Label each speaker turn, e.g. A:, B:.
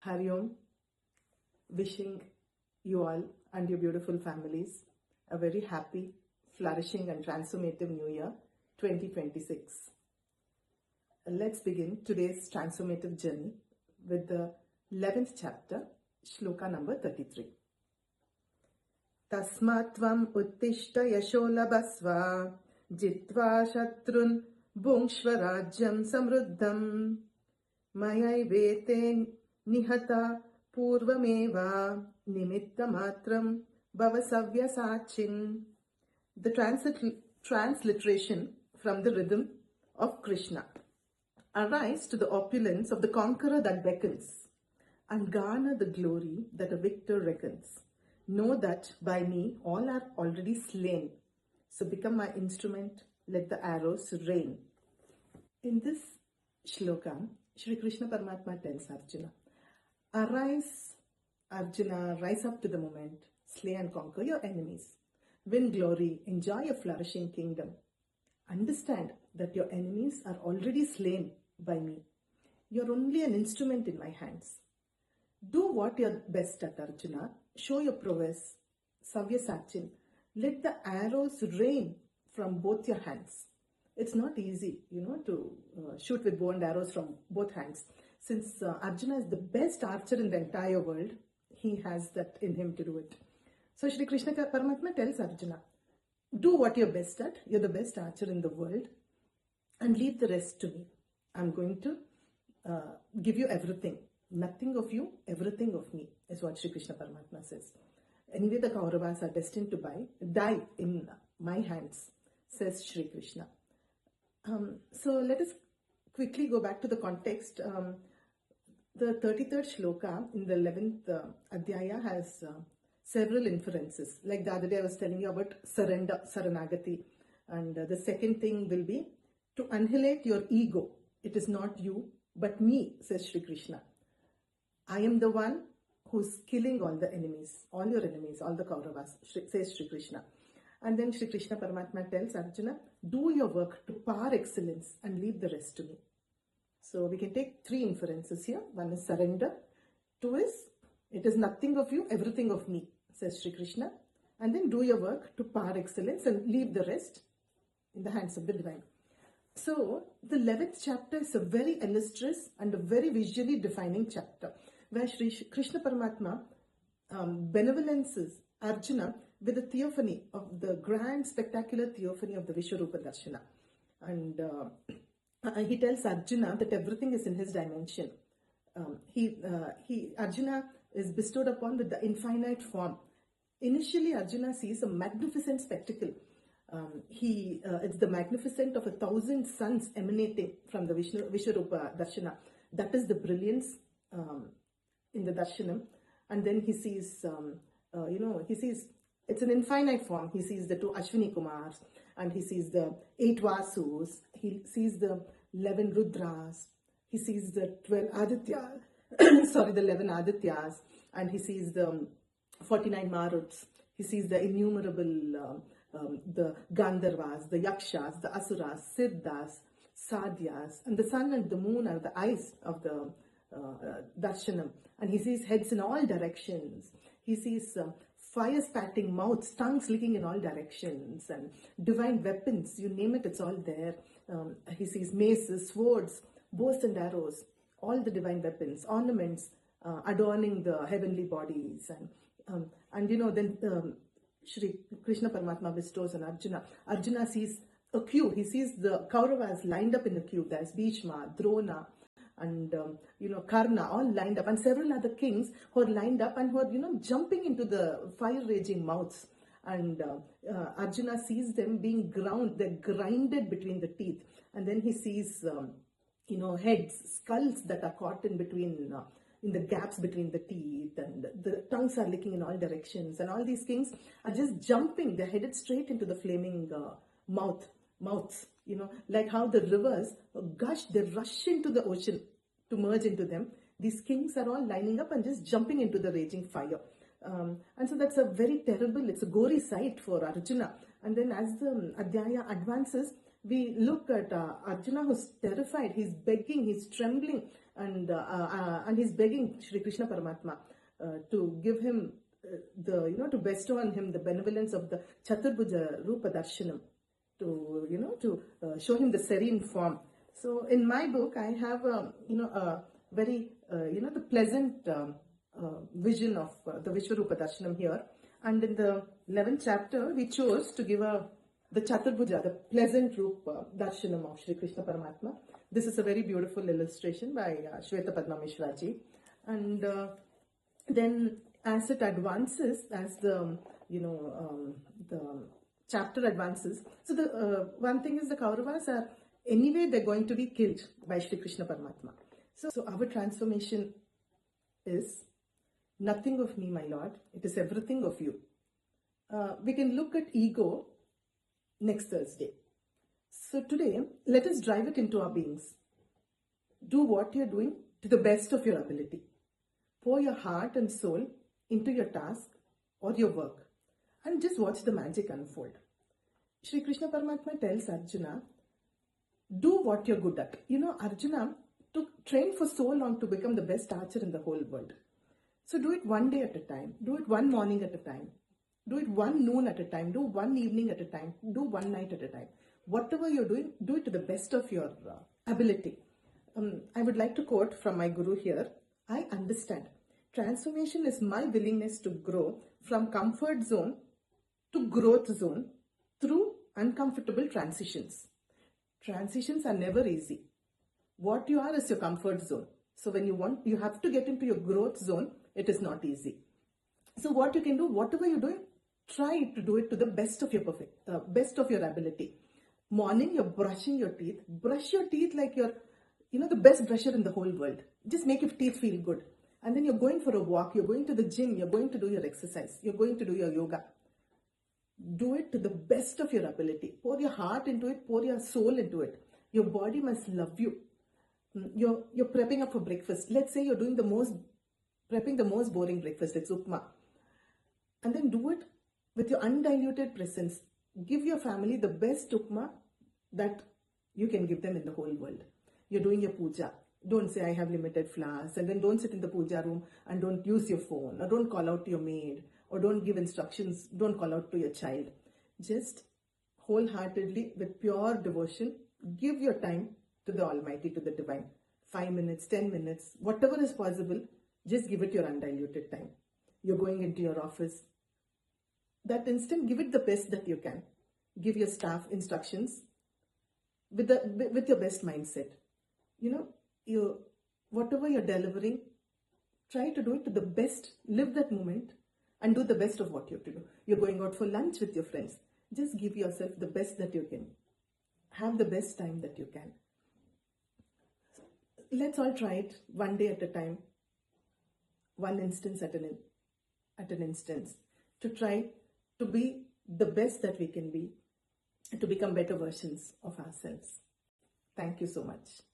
A: Hari Om, wishing you all and your beautiful families a very happy, flourishing and transformative New Year 2026. Let's begin today's transformative journey with the 11th chapter, Shloka number 33. Tasmatvam uttishta yasholabhasva jitva shatrun bhungshvarajyam samruddham mayai nihata purvameva nimittamatram bhavasavya. The transliteration from the rhythm of Krishna. Arise to the opulence of the conqueror that beckons, and garner the glory that a victor reckons. Know that by me all are already slain, so become my instrument, let the arrows rain. In this shloka, Shri Krishna Paramatma tells Arjuna, arise, Arjuna, rise up to the moment, slay and conquer your enemies, win glory, enjoy a flourishing kingdom. Understand that your enemies are already slain by me. You're only an instrument in my hands. Do what you're best at, Arjuna. Show your prowess, Savyasachin. Let the arrows rain from both your hands. It's not easy, to shoot with bow and arrows from both hands. Since Arjuna is the best archer in the entire world, he has that in him to do it. So Shri Krishna Paramatma tells Arjuna, do what you're best at. You're the best archer in the world, and leave the rest to me. I'm going to give you everything. Nothing of you, everything of me, is what Shri Krishna Paramatma says. Anyway, the Kauravas are destined to die in my hands, says Shri Krishna. So let us quickly go back to the context. The 33rd shloka in the 11th adhyaya has several inferences. Like the other day I was telling you about surrender, saranagati. And the second thing will be to annihilate your ego. It is not you, but me, says Shri Krishna. I am the one who's killing all the enemies, all your enemies, all the Kauravas, says Shri Krishna. And then Shri Krishna Paramatma tells Arjuna, do your work to par excellence and leave the rest to me. So we can take three inferences here. One is surrender. Two is, it is nothing of you, everything of me, says Shri Krishna. And then do your work to par excellence and leave the rest in the hands of the divine. So the 11th chapter is a very illustrious and a very visually defining chapter, where Shri Krishna Paramatma benevolences Arjuna with the theophany of the grand spectacular theophany of the Vishwarupa Darshana. And he tells Arjuna that everything is in his dimension. Arjuna is bestowed upon with the infinite form. Initially, Arjuna sees a magnificent spectacle. It's the magnificent of 1,000 suns emanating from the Vishwarupa Darshana. That is the brilliance in the Darshanam. And then he sees, it's an infinite form. He sees the 2 Ashwini Kumars, and he sees the 8 Vasus, he sees the 11 Rudras, he sees the 12 Adityas, the 11 Adityas, and he sees the 49 Maruts, he sees the innumerable, the Gandharvas, the Yakshas, the Asuras, Siddhas, Sadhyas, and the sun and the moon are the eyes of the Darshanam, and he sees heads in all directions. He sees fire-spatting mouths, tongues licking in all directions, and divine weapons, you name it, it's all there. He sees maces, swords, bows and arrows, all the divine weapons, ornaments adorning the heavenly bodies. Then Shri Krishna Paramatma bestows on Arjuna. Arjuna sees a queue. He sees the Kauravas lined up in a queue. There's Bhishma, Drona, and Karna, all lined up, and several other kings who are lined up and who are jumping into the fire raging mouths. And Arjuna sees them being they're grinded between the teeth. And then he sees heads, skulls that are caught in between in the gaps between the teeth, and the tongues are licking in all directions, and all these kings are just jumping. They're headed straight into the flaming mouths, like how the rivers gush, they rush into the ocean to merge into them. These kings are all lining up and just jumping into the raging fire. And so that's a very terrible, it's a gory sight for Arjuna. And then as the Adhyaya advances, we look at Arjuna, who's terrified, he's begging, he's trembling, and he's begging Shri Krishna Paramatma to give him to bestow on him the benevolence of the Chaturbhuja Rupa Darshanam, to show him the serene form. So in my book, I have a very the pleasant vision of the Vishwarupa Darshanam here, and in the 11th chapter we chose to give the Chaturbhuja, the pleasant Rupa Darshanam of Shri Krishna Paramatma. This is a very beautiful illustration by Shweta Padma Mishra ji, and then as it advances, as the chapter advances, so the one thing is the Kauravas are anyway they're going to be killed by Shri Krishna Paramatma. So our transformation is nothing of me, my Lord. It is everything of you. We can look at ego next Thursday. So today, let us drive it into our beings. Do what you're doing to the best of your ability. Pour your heart and soul into your task or your work and just watch the magic unfold. Shri Krishna Paramatma tells Arjuna, do what you're good at. Arjuna trained for so long to become the best archer in the whole world. So do it one day at a time. Do it one morning at a time. Do it one noon at a time. Do one evening at a time. Do one night at a time. Whatever you're doing, do it to the best of your ability. I would like to quote from my guru here. I understand. Transformation is my willingness to grow from comfort zone to growth zone through uncomfortable transitions. Transitions are never easy. What you are is your comfort zone. So when you have to get into your growth zone, it is not easy. So what you can do, whatever you're doing, try to do it to the best of your ability. Morning, you're brushing your teeth. Brush your teeth like you're, the best brusher in the whole world. Just make your teeth feel good. And then you're going for a walk. You're going to the gym. You're going to do your exercise. You're going to do your yoga. Do it to the best of your ability. Pour your heart into it. Pour your soul into it. Your body must love you. You're prepping up for breakfast. Let's say you're doing prepping the most boring breakfast. It's upma. And then do it with your undiluted presence. Give your family the best upma that you can give them in the whole world. You're doing your puja. Don't say I have limited flowers, and then don't sit in the puja room and don't use your phone, or don't call out to your maid, or don't give instructions, don't call out to your child. Just wholeheartedly, with pure devotion, give your time to the Almighty, to the Divine. 5 minutes, 10 minutes, whatever is possible, just give it your undiluted time. You're going into your office. That instant, give it the best that you can. Give your staff instructions with your best mindset. Whatever you're delivering, try to do it to the best. Live that moment and do the best of what you have to do. You're going out for lunch with your friends. Just give yourself the best that you can. Have the best time that you can. Let's all try it one day at a time, one instance at an instance, to try to be the best that we can be, to become better versions of ourselves. Thank you so much.